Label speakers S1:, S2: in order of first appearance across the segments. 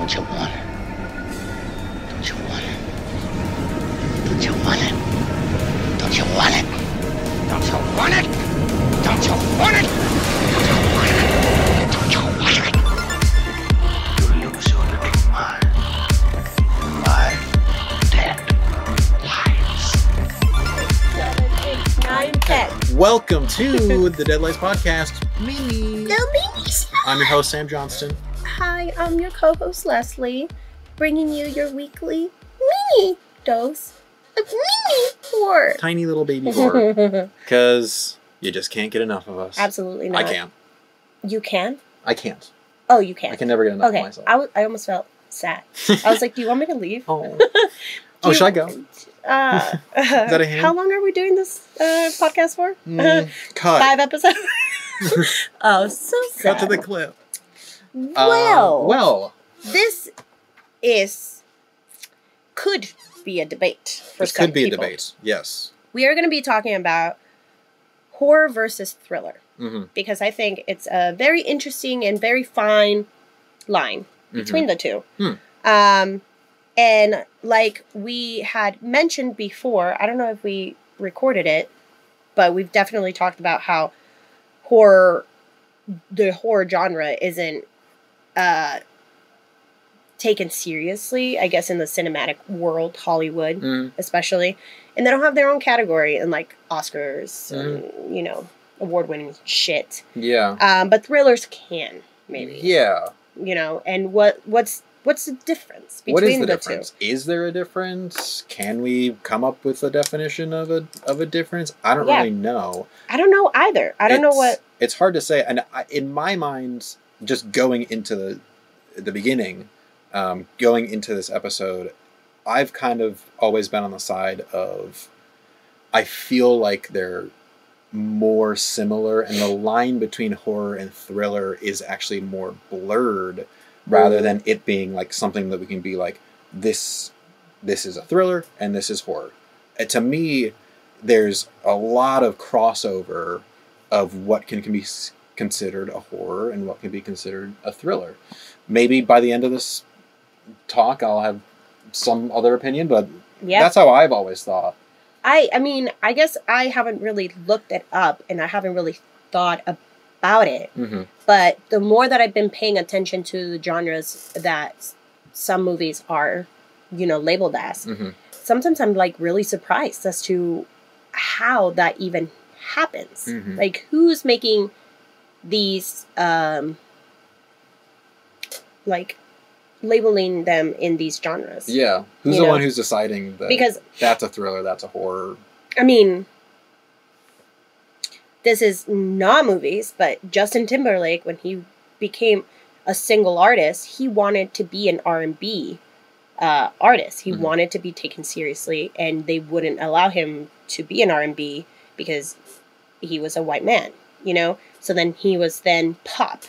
S1: Don't you want it? Don't you want it? Don't you want it? Don't you want it? Don't you want it? Don't you want it? Don't you want it? You lose your little mind. My Deadlights.
S2: 7, 8, 9, 10.
S3: Welcome to the Deadlights podcast. Mini.
S2: The Minisode.
S3: I'm your host, Sam Johnston.
S2: Hi, I'm your co-host Leslie, bringing you your weekly mini dose of mini horror.
S3: Tiny little baby horror. Because you just can't get enough of us.
S2: Absolutely not.
S3: I can't.
S2: You can?
S3: I can't.
S2: Oh, you can.
S3: I can never get enough
S2: okay.
S3: of myself.
S2: I almost felt sad. I was like, do you want me to leave?
S3: Oh, should I go? Is that a hint?
S2: How long are we doing this podcast for?
S3: Cut.
S2: 5 episodes? Oh, so sad.
S3: Cut to the clip.
S2: Well, this could be a debate for
S3: this
S2: some
S3: could be
S2: people.
S3: a debate. Yes.
S2: We are going to be talking about horror versus thriller
S3: Mm-hmm.
S2: because I think it's a very interesting and very fine line between the two. And like we had mentioned before, I don't know if we recorded it, but we've definitely talked about how the horror genre isn't taken seriously, I guess, in the cinematic world, Hollywood especially. And they don't have their own category in like Oscars and, you know, award-winning shit.
S3: Yeah.
S2: But thrillers can, maybe.
S3: Yeah.
S2: You know, and what's the difference between
S3: What is the
S2: the
S3: difference?
S2: two?
S3: Is there a difference? Can we come up with a definition of a difference? I don't
S2: Yeah.
S3: really know.
S2: I don't know either. I don't know what...
S3: It's hard to say. And in my mind, just going into the beginning, going into this episode, I've kind of always been on the side of, I feel like they're more similar, and the line between horror and thriller is actually more blurred, rather than it being like something that we can be like, this is a thriller and this is horror. To me, there's a lot of crossover of what can be considered a horror and what can be considered a thriller. Maybe by the end of this talk, I'll have some other opinion, but that's how I've always thought.
S2: I mean, I guess I haven't really looked it up, and I haven't really thought about it.
S3: Mm-hmm.
S2: But the more that I've been paying attention to the genres that some movies are, you know, labeled as, sometimes I'm like really surprised as to how that even happens. Like, who's making these, like, labeling them in these genres?
S3: Yeah. Who's the one who's deciding that
S2: because
S3: that's a thriller, that's a horror?
S2: I mean, this is not movies, but Justin Timberlake, when he became a single artist, he wanted to be an R&B artist. He wanted to be taken seriously, and they wouldn't allow him to be an R&B because he was a white man, you know? So then he was then pop.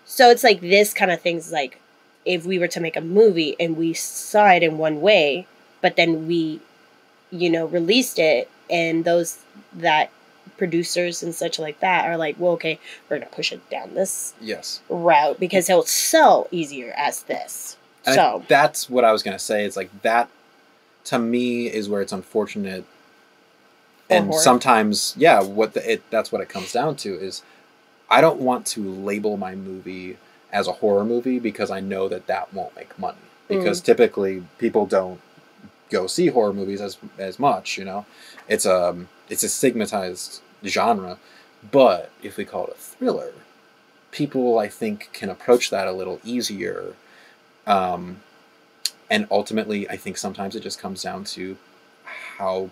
S2: So it's like this kind of things, like, if we were to make a movie and we saw it in one way, but then we, you know, released it, and those that producers and such like that are like, well, okay, we're going to push it down this route because it'll sell easier as this.
S3: And
S2: so
S3: that's what I was going to say. It's like that, to me, is where it's unfortunate. And
S2: horror.
S3: sometimes, that's what it comes down to is I don't want to label my movie as a horror movie because I know that won't make money. Because typically people don't go see horror movies as much, you know. It's a stigmatized genre. But if we call it a thriller, people, I think, can approach that a little easier. And ultimately, I think sometimes it just comes down to how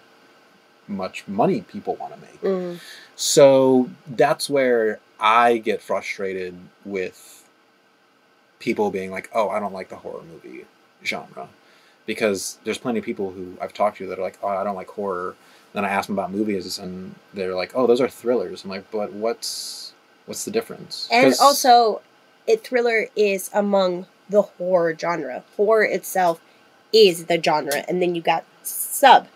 S3: much money people want to make. So that's where I get frustrated with people being like, oh, I don't like the horror movie genre. Because there's plenty of people who I've talked to that are like, oh, I don't like horror. Then I ask them about movies, and they're like, oh, those are thrillers. I'm like, but what's the difference?
S2: And also, a thriller is among the horror genre. Horror itself is the genre, and then you got sub.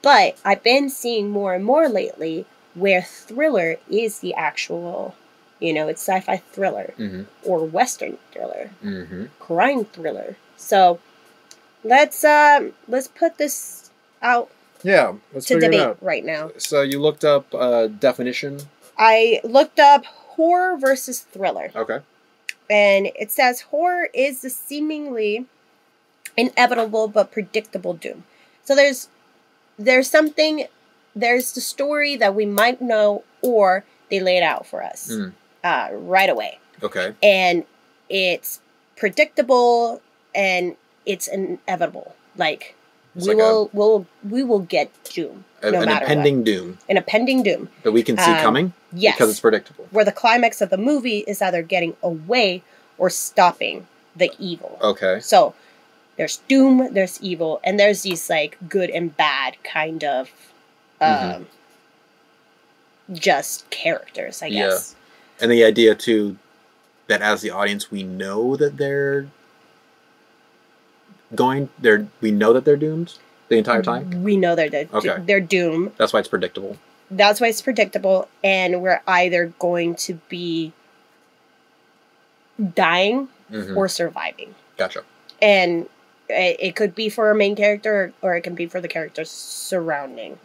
S2: But I've been seeing more and more lately where thriller is the actual You know, it's sci-fi thriller
S3: Mm-hmm.
S2: or Western thriller,
S3: Mm-hmm.
S2: crime thriller. So let's put this out
S3: Yeah, let's
S2: to
S3: figure it
S2: debate
S3: out.
S2: right now.
S3: So you looked up definition.
S2: I looked up horror versus thriller.
S3: Okay.
S2: And it says horror is the seemingly inevitable but predictable doom. So there's the story that we might know, or they lay it out for us right away.
S3: Okay.
S2: And it's predictable and it's inevitable. Like
S3: It's
S2: we
S3: like
S2: will get doom. No
S3: an
S2: matter
S3: impending
S2: what.
S3: doom
S2: An impending doom.
S3: that we can see coming.
S2: Yes.
S3: Because it's predictable.
S2: Where the climax of the movie is either getting away or stopping the evil.
S3: Okay.
S2: So there's doom, there's evil, and there's these like good and bad kind of just characters, I guess.
S3: Yeah. And the idea too that as the audience we know that we know that they're doomed the entire time?
S2: We know they're doomed.
S3: That's why it's predictable.
S2: That's why it's predictable, and we're either going to be dying or surviving.
S3: Gotcha.
S2: And it could be for a main character, or it can be for the characters surrounding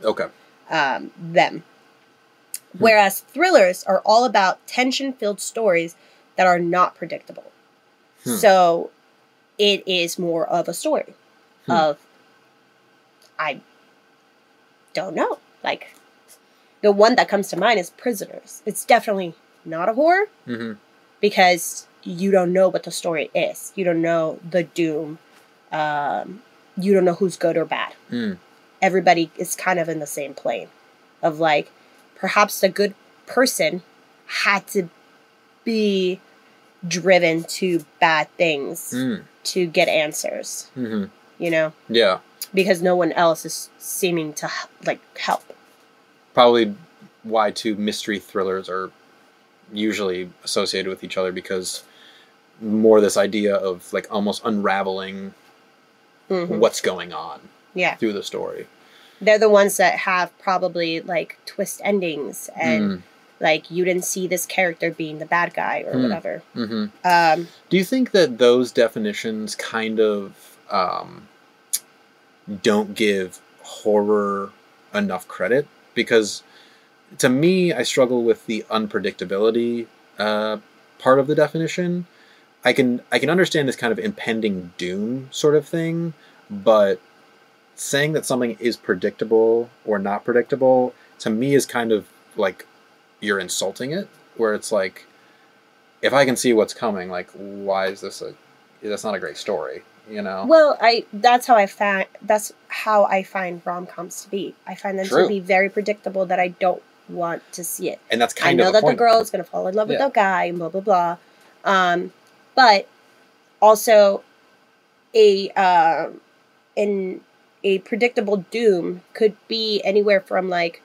S2: them. Whereas thrillers are all about tension-filled stories that are not predictable. So it is more of a story of, I don't know. Like, the one that comes to mind is Prisoners. It's definitely not a horror because you don't know what the story is. You don't know the doom. You don't know who's good or bad. Everybody is kind of in the same plane of like, perhaps the good person had to be driven to bad things to get answers. You know?
S3: Yeah.
S2: Because no one else is seeming to like help.
S3: Probably why two mystery thrillers are usually associated with each other, because more this idea of like almost unraveling what's going on through the story.
S2: They're the ones that have probably like twist endings and like you didn't see this character being the bad guy or whatever.
S3: Do you think that those definitions kind of don't give horror enough credit? Because to me, I struggle with the unpredictability part of the definition. I can understand this kind of impending doom sort of thing, but saying that something is predictable or not predictable, to me is kind of like you're insulting it, where it's like, if I can see what's coming, like, why is this that's not a great story, you know?
S2: Well, that's how I find rom-coms to be. I find them to be very predictable that I don't want to see it. And that's kind of the point. I know that the girl is going to fall in love with the guy and blah, blah, blah. But also in a predictable doom could be anywhere from like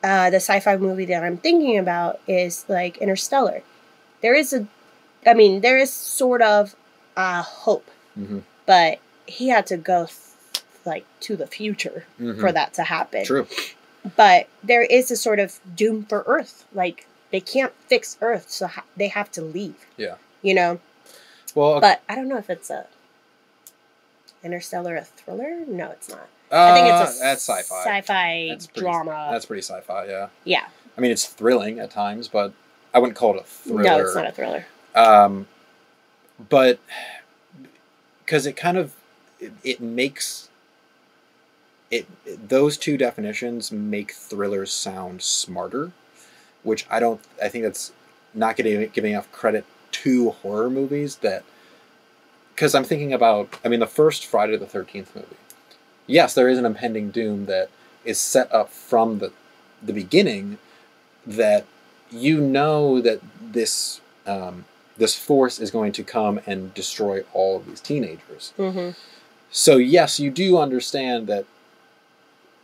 S2: the sci-fi movie that I'm thinking about is like Interstellar. There is sort of hope, but he had to go like to the future for that to happen. True. But there is a sort of doom for Earth. Like, they can't fix Earth, so they have to leave. Yeah. You know? Well, but I don't know if it's Interstellar a thriller? No, it's not. I think it's
S3: that's sci-fi.
S2: Sci-fi drama.
S3: That's pretty sci-fi, yeah.
S2: Yeah.
S3: I mean, it's thrilling at times, but I wouldn't call it a thriller.
S2: No, it's not a thriller.
S3: But because it kind of it makes those two definitions make thrillers sound smarter, which I think that's not giving enough credit to horror movies. That, because I'm thinking about, the first Friday the 13th movie. Yes, there is an impending doom that is set up from the beginning, that you know that this force is going to come and destroy all of these teenagers. So yes, you do understand that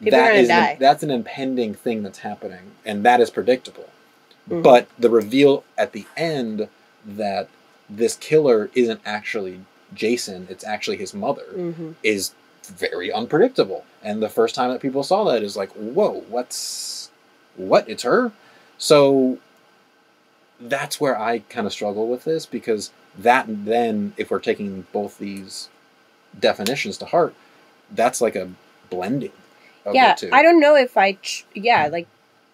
S3: that's an impending thing that's happening, and that is predictable. But the reveal at the end that this killer isn't actually Jason, it's actually his mother, is very unpredictable. And the first time that people saw that is like, whoa, what? It's her? So that's where I kind of struggle with this, because that, then if we're taking both these definitions to heart, that's like a blending of
S2: Yeah,
S3: the two.
S2: I don't know if I like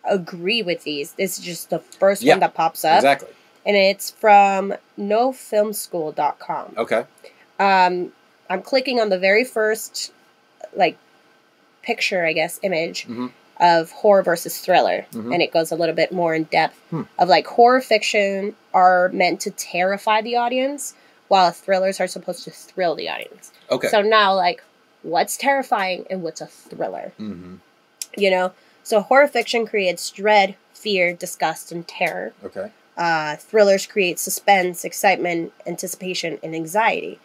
S2: agree with these. This is just the first one that pops up.
S3: Exactly.
S2: And it's from nofilmschool.com.
S3: Okay.
S2: I'm clicking on the very first like picture, I guess, image of horror versus thriller, and it goes a little bit more in depth of like horror fiction are meant to terrify the audience, while thrillers are supposed to thrill the audience.
S3: Okay.
S2: So now, like, what's terrifying and what's a thriller? You know, so horror fiction creates dread, fear, disgust, and terror.
S3: Okay.
S2: Thrillers create suspense, excitement, anticipation, and anxiety,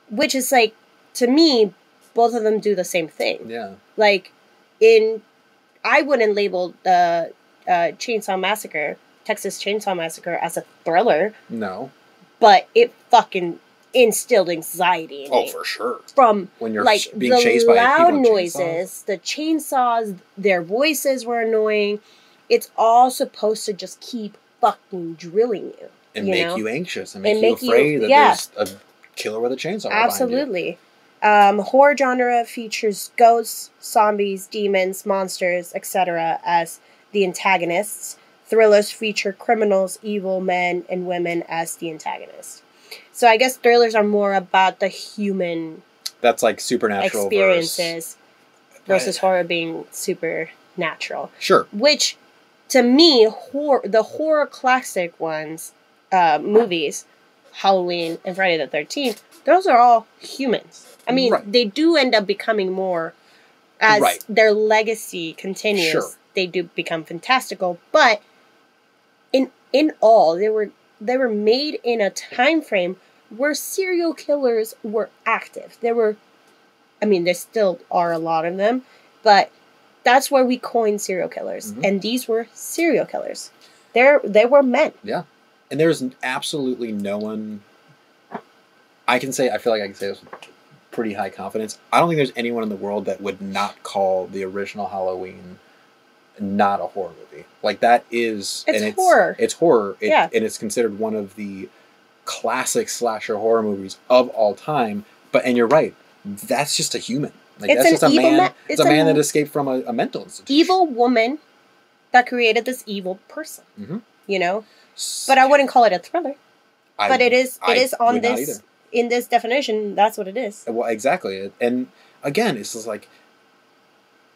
S2: which is like, to me, both of them do the same thing.
S3: Yeah.
S2: Like, I wouldn't label the Chainsaw Massacre, Texas Chainsaw Massacre, as a thriller.
S3: No.
S2: But it fucking instilled anxiety in me.
S3: Oh, for sure.
S2: From
S3: when you're
S2: like
S3: being chased by
S2: loud
S3: people
S2: noises, the chainsaws, their voices were annoying. It's all supposed to just keep fucking drilling you.
S3: And
S2: you
S3: make
S2: know?
S3: you anxious and make you afraid that there's a killer with a chainsaw.
S2: Absolutely. Horror genre features ghosts, zombies, demons, monsters, etc. as the antagonists. Thrillers feature criminals, evil men, and women as the antagonists. So I guess thrillers are more about the human...
S3: That's like supernatural
S2: experiences versus horror being supernatural.
S3: Sure.
S2: Which, to me, the horror classic ones, movies, Halloween and Friday the 13th, those are all humans. I mean, they do end up becoming more, as their legacy continues, they do become fantastical, but in all, they were made in a time frame where serial killers were active. There still are a lot of them, but that's where we coined serial killers. And these were serial killers. They were men.
S3: Yeah. And there's absolutely no one... I feel like I can say this with pretty high confidence. I don't think there's anyone in the world that would not call the original Halloween not a horror movie. Like, that is...
S2: It's horror.
S3: It's horror.
S2: Yeah.
S3: And it's considered one of the classic slasher horror movies of all time. And you're right. That's just a human. Like,
S2: it's
S3: that's just a man.
S2: It's
S3: a man that escaped from a mental institution.
S2: Evil woman that created this evil person. You know? But I wouldn't call it a thriller. But it is on this... In this definition, that's what it is.
S3: Well, exactly. And again, it's just like...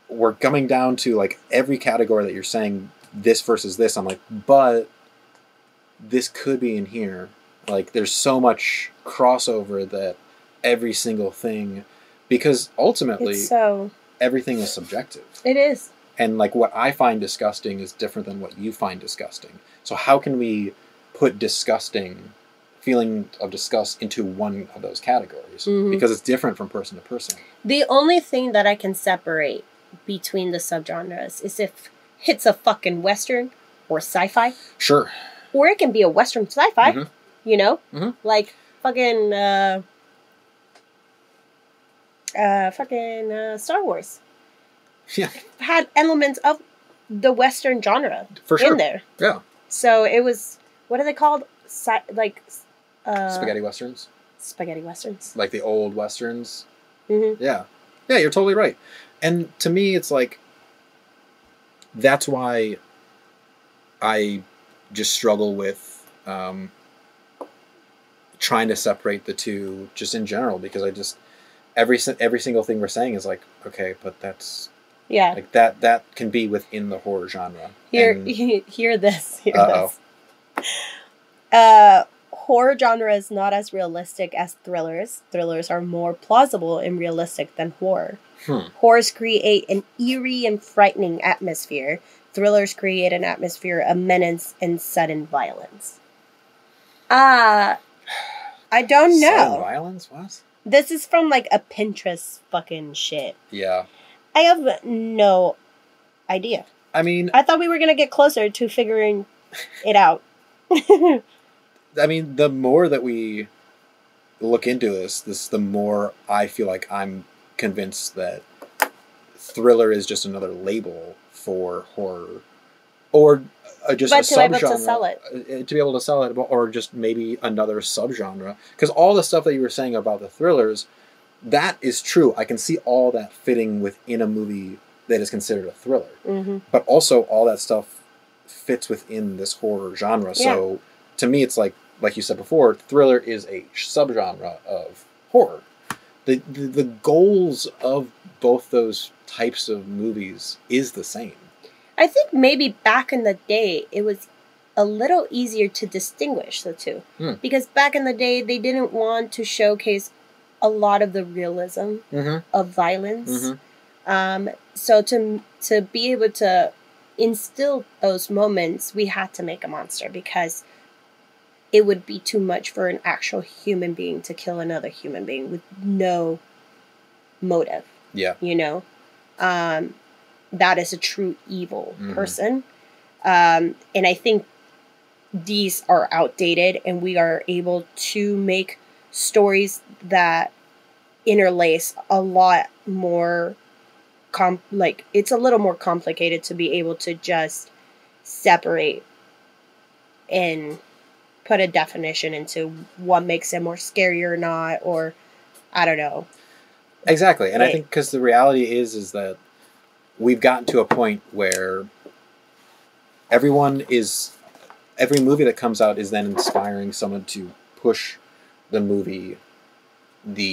S3: We're coming down to, like, every category that you're saying this versus this. I'm like, but this could be in here. Like, there's so much crossover that every single thing... Because ultimately, everything is subjective.
S2: It is.
S3: And, like, what I find disgusting is different than what you find disgusting. So how can we put feeling of disgust into one of those categories? Because it's different from person to person.
S2: The only thing that I can separate between the subgenres is if it's a fucking Western or sci-fi. Sure. Or it can be a Western sci-fi, you know? Like, fucking, Star Wars. Yeah. Had elements of the Western genre in there. Yeah. So it was, what are they called?
S3: Spaghetti Westerns?
S2: Spaghetti Westerns.
S3: Like the old Westerns? Yeah. Yeah, you're totally right. And to me, it's like, that's why I just struggle with trying to separate the two just in general, because I just, every single thing we're saying is like, okay, but that's... Yeah. Like, that can be within the horror genre.
S2: Hear this. Horror genre is not as realistic as thrillers. Thrillers are more plausible and realistic than horror. Horrors create an eerie and frightening atmosphere. Thrillers create an atmosphere of menace and sudden violence. I don't know.
S3: Sudden violence? What?
S2: This is from, like, a Pinterest fucking shit.
S3: Yeah.
S2: I have no idea.
S3: I mean...
S2: I thought we were going to get closer to figuring it out.
S3: I mean, the more that we look into this, the more I feel like I'm convinced that thriller is just another label for horror. Or just
S2: but
S3: a
S2: to be able
S3: subgenre,
S2: to sell it.
S3: To be able to sell it, or just maybe another subgenre. Because all the stuff that you were saying about the thrillers, that is true. I can see all that fitting within a movie that is considered a thriller.
S2: Mm-hmm.
S3: But also all that stuff fits within this horror genre.
S2: Yeah.
S3: So to me, it's like you said before, thriller is a subgenre of horror. The goals of both those types of movies is the same.
S2: I think maybe back in the day, it was a little easier to distinguish the two. Because back in the day, they didn't want to showcase a lot of the realism of violence. So to be able to instill those moments, we had to make a monster because it would be too much for an actual human being to kill another human being with no motive.
S3: Yeah.
S2: You know? That is a true evil person. And I think these are outdated and we are able to make stories that interlace a lot more it's a little more complicated to be able to just separate and put a definition into what makes it more scary or not, or I don't know.
S3: Exactly. And I think because the reality is that we've gotten to a point where every movie that comes out is then inspiring someone to push the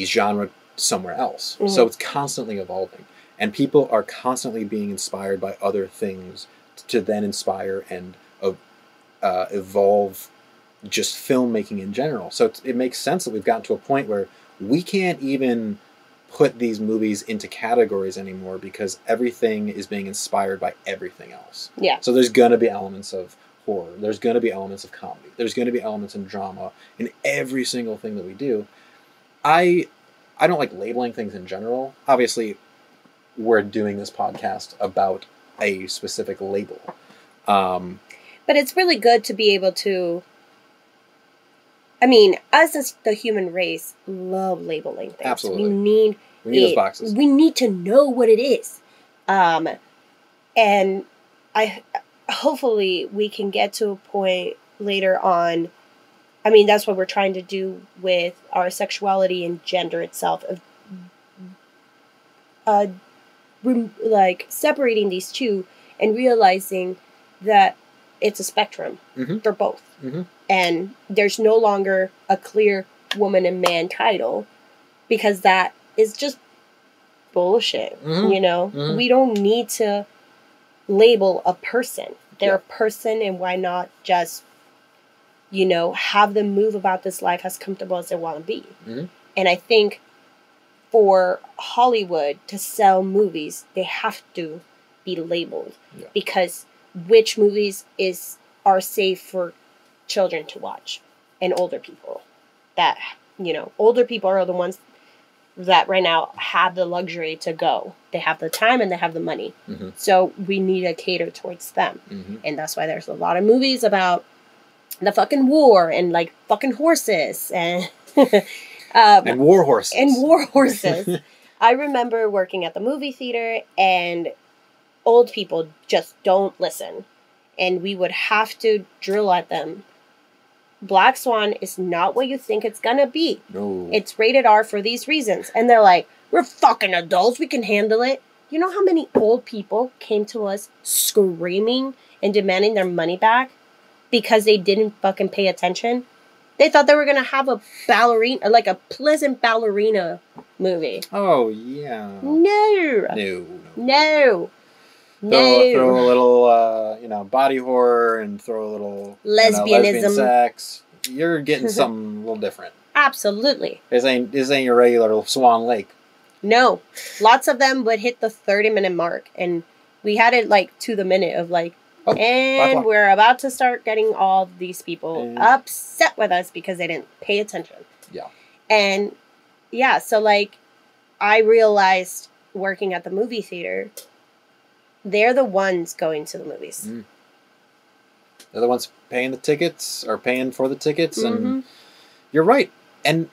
S3: genre somewhere else. So it's constantly evolving. And people are constantly being inspired by other things to then inspire and evolve just filmmaking in general. So it makes sense that we've gotten to a point where we can't even put these movies into categories anymore because everything is being inspired by everything else.
S2: Yeah.
S3: So there's going to be elements of horror. There's going to be elements of comedy. There's going to be elements in drama in every single thing that we do. I don't like labeling things in general. Obviously, we're doing this podcast about a specific label.
S2: But it's really good to be able to... I mean, us as the human race love labeling things.
S3: Absolutely.
S2: We need
S3: those boxes.
S2: We need to know what it is. And hopefully we can get to a point later on. I mean, that's what we're trying to do with our sexuality and gender itself. Like separating these two and realizing that it's a spectrum. They're both. And there's no longer a clear woman and man title because that is just bullshit. You know, we don't need to label a person. They're a person, and why not just, you know, have them move about this life as comfortable as they want to be. And I think for Hollywood to sell movies, they have to be labeled because which movies are safe for children to watch and older people. That, you know, older people are the ones that right now have the luxury to go. They have the time and they have the money. So we need to cater towards them. And that's why there's a lot of movies about the fucking war and like fucking horses and
S3: and war horses.
S2: And war horses. I remember working at the movie theater and old people just don't listen. And we would have to drill at them. Black Swan is not what you think it's gonna be.
S3: No.
S2: It's rated R for these reasons. And they're like, we're fucking adults, we can handle it. You know how many old people came to us screaming and demanding their money back because they didn't fucking pay attention? They thought they were gonna have a ballerina, like a pleasant ballerina movie.
S3: Oh, yeah.
S2: No.
S3: Throw a little, body horror and throw a little lesbian sex. You're getting something a little different.
S2: Absolutely.
S3: This ain't your regular Swan Lake.
S2: No. Lots of them would hit the 30-minute mark, and we had it like to the minute of like, and we're about to start getting all these people upset with us because they didn't pay attention.
S3: Yeah.
S2: And yeah, so like I realized working at the movie theater, they're the ones going to the movies.
S3: They're the ones paying the tickets or paying for the tickets. And you're right. And,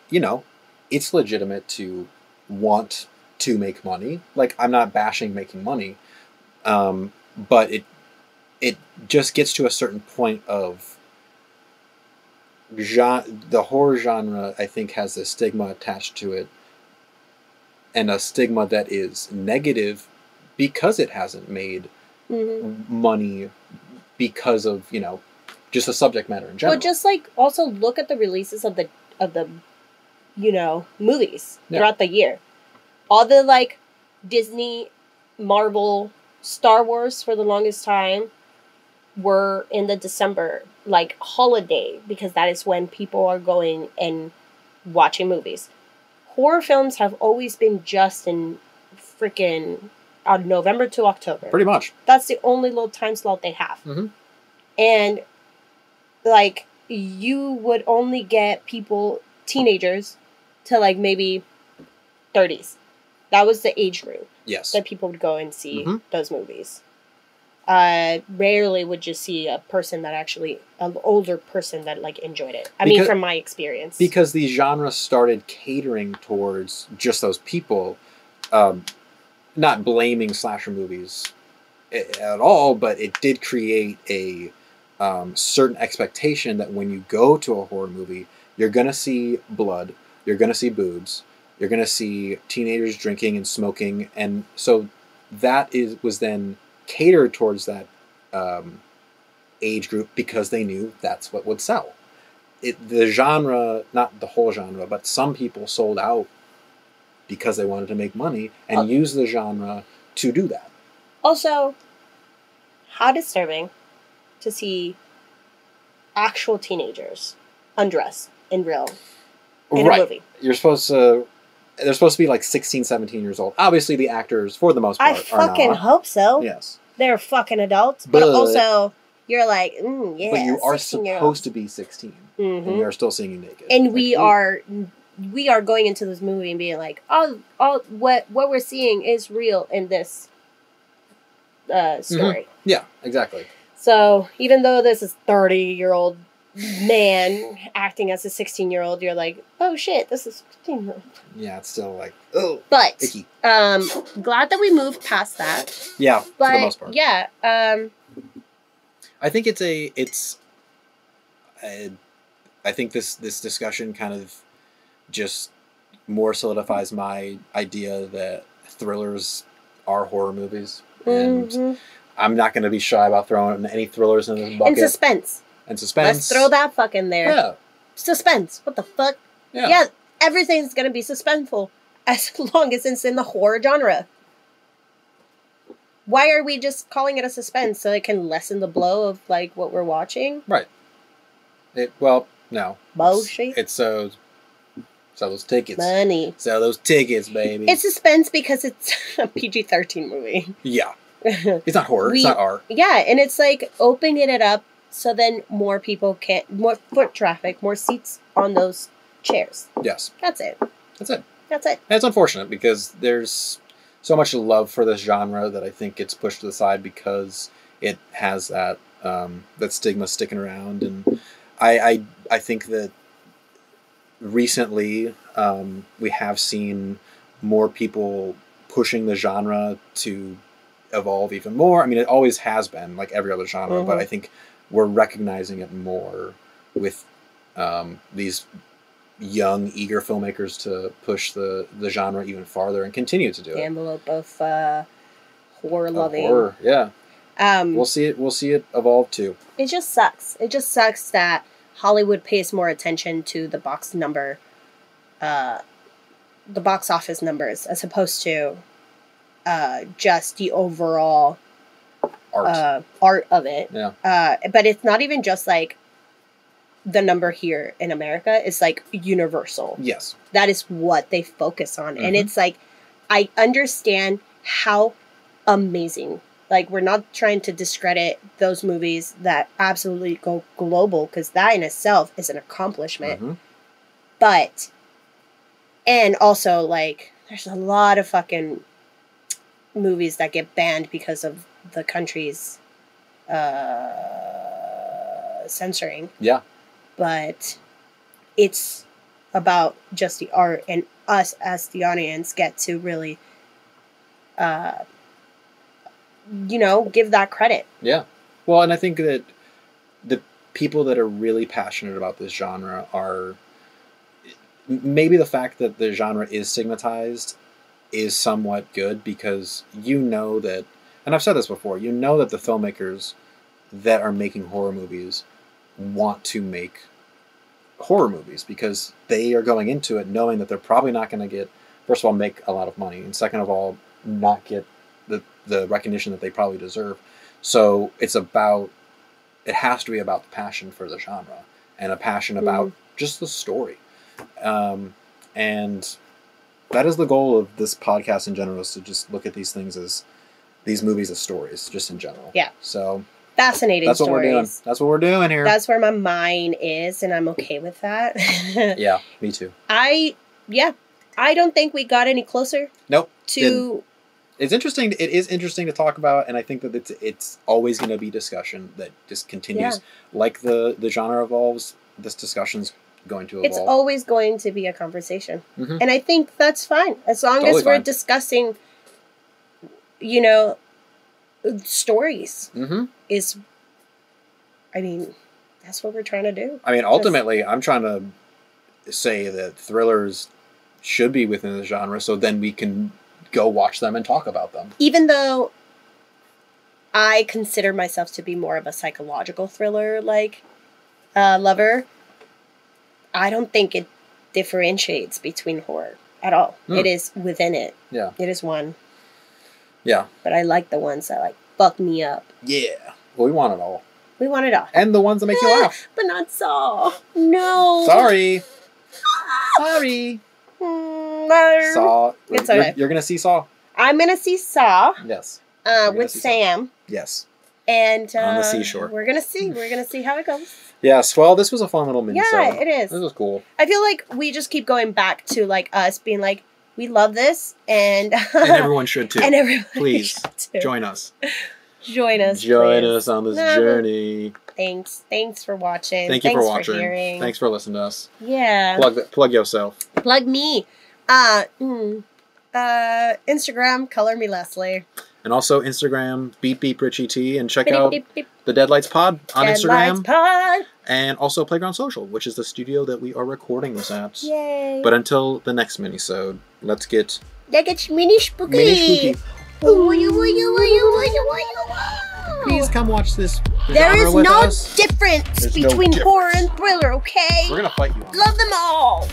S3: it's legitimate to want to make money. Like, I'm not bashing making money. But it just gets to a certain point of the horror genre, I think, has a stigma attached to it, and a stigma that is negative because it hasn't made money because of, you know, just the subject matter in general.
S2: Well, just like also look at the releases of the you know, movies throughout the year. All the like Disney, Marvel, Star Wars for the longest time were in the December like holiday, because that is when people are going and watching movies. Horror films have always been just in freaking November to October.
S3: Pretty much.
S2: That's the only little time slot they have.
S3: Mm-hmm.
S2: And like you would only get people, teenagers, to like maybe 30s. That was the age group.
S3: Yes.
S2: That people would go and see those movies. Rarely would you see a person that actually, an older person that like enjoyed it. I mean, from my experience.
S3: Because these genres started catering towards just those people, not blaming slasher movies at all, but it did create a certain expectation that when you go to a horror movie, you're going to see blood, you're going to see boobs, you're going to see teenagers drinking and smoking, and so that was then catered towards that age group because they knew that's what would sell. The genre, not the whole genre, but some people sold out because they wanted to make money and use the genre to do that.
S2: Also, how disturbing to see actual teenagers undress in real in a movie.
S3: They're supposed to be like 16, 17 years old. Obviously, the actors, for the most part,
S2: I fucking hope so.
S3: Yes.
S2: They're fucking adults. But also, you're like, yeah.
S3: But you are supposed to be 16. And we are still seeing you naked.
S2: And like, we are going into this movie and being like, what we're seeing is real in this story.
S3: Yeah, exactly.
S2: So, even though this is 30-year-old man acting as a 16-year-old, you're like, oh shit, this is 15-year-old.
S3: Yeah, it's still like, oh,
S2: but
S3: icky.
S2: Glad that we moved past that.
S3: Yeah,
S2: but,
S3: for the most part.
S2: Yeah,
S3: I think I think this discussion kind of just more solidifies my idea that thrillers are horror movies, and I'm not going to be shy about throwing any thrillers in this bucket.
S2: And suspense. Let's throw that fuck in there.
S3: Yeah.
S2: Suspense. What the fuck? Yeah, everything's going to be suspenseful as long as it's in the horror genre. Why are we just calling it a suspense? So it can lessen the blow of, like, what we're watching?
S3: Right. Well, no.
S2: Bullshit.
S3: It's sell those tickets.
S2: Money.
S3: Sell those tickets, baby.
S2: It's suspense because it's a PG-13 movie.
S3: Yeah. It's not horror. It's not art.
S2: Yeah, and it's like opening it up so then more people more foot traffic, more seats on those chairs.
S3: Yes.
S2: That's it.
S3: And
S2: it's
S3: unfortunate because there's so much love for this genre that I think gets pushed to the side because it has that stigma sticking around, and I think that recently we have seen more people pushing the genre to evolve even more. I mean, it always has been like every other genre, but I think we're recognizing it more with these young, eager filmmakers to push the genre even farther and continue to do it.
S2: The envelope of horror loving.
S3: Horror, yeah. We'll see it evolve too.
S2: It just sucks. It just sucks that Hollywood pays more attention to the box office numbers as opposed to just the overall art of it.
S3: Yeah.
S2: But it's not even just like the number here in America. It's like universal.
S3: Yes.
S2: That is what they focus on. And it's like, I understand how amazing. Like, we're not trying to discredit those movies that absolutely go global, because that in itself is an accomplishment. But, and also, like, there's a lot of fucking movies that get banned because of the country's censoring.
S3: Yeah.
S2: But it's about just the art, and us as the audience get to really, give that credit.
S3: Yeah. Well, and I think that the people that are really passionate about this genre are... Maybe the fact that the genre is stigmatized is somewhat good because you know that... And I've said this before. You know that the filmmakers that are making horror movies want to make horror movies because they are going into it knowing that they're probably not going to get... First of all, make a lot of money. And second of all, not get the recognition that they probably deserve. So it's about... It has to be about the passion for the genre and a passion about just the story. And that is the goal of this podcast in general, is to just look at these things as... These movies as stories, just in general.
S2: Yeah.
S3: So...
S2: Fascinating
S3: That's what
S2: stories.
S3: we're doing. That's what we're doing here.
S2: That's where my mind is, and I'm okay with that.
S3: Yeah, me too.
S2: I don't think we got any closer.
S3: Nope.
S2: To...
S3: It's interesting. It is interesting to talk about, and I think that it's always going to be discussion that just continues.
S2: Yeah.
S3: Like the genre evolves, this discussion's going to evolve.
S2: It's always going to be a conversation.
S3: Mm-hmm.
S2: And I think that's fine. As long
S3: Totally
S2: as we're
S3: fine.
S2: discussing, stories is, I mean, that's what we're trying to do.
S3: I mean, ultimately, I'm trying to say that thrillers should be within the genre, so then we can go watch them and talk about them.
S2: Even though I consider myself to be more of a psychological thriller, lover, I don't think it differentiates between horror at all. It is within it.
S3: Yeah.
S2: It is one.
S3: Yeah.
S2: But I like the ones that, fuck me up.
S3: Yeah. Well, we want it all.
S2: We want it all.
S3: And the ones that make you laugh.
S2: But not Saw. No.
S3: Sorry. Sorry.
S2: No.
S3: Saw.
S2: It's okay.
S3: You're going to see Saw.
S2: I'm going to see Saw.
S3: Yes.
S2: With Sam.
S3: Yes.
S2: And
S3: on the seashore.
S2: We're going to see. We're going to see how it goes.
S3: Yes. Well, this was a fun little mini-sode.
S2: Yeah, it is.
S3: This was cool.
S2: I feel like we just keep going back to, us being like, we love this, and
S3: everyone should too.
S2: And everyone
S3: please
S2: should too.
S3: Join us.
S2: Join us.
S3: Join
S2: please.
S3: us on this journey.
S2: Thanks for watching.
S3: Thank you
S2: Thanks
S3: for watching.
S2: Hearing.
S3: Thanks for listening to us.
S2: Yeah.
S3: Plug yourself.
S2: Plug me. Instagram, color me Leslie.
S3: And also Instagram, beep Richie T, and check out the Deadlights Pod on Instagram.
S2: Pod.
S3: And also Playground Social, which is the studio that we are recording this at.
S2: Yay.
S3: But until the next mini-sode, let's get...
S2: mini spooky.
S3: Mini spooky. Please come watch this
S2: There is
S3: with
S2: no
S3: us.
S2: difference
S3: There's no
S2: between
S3: difference.
S2: horror and thriller, okay?
S3: We're going to fight you on
S2: Love them all.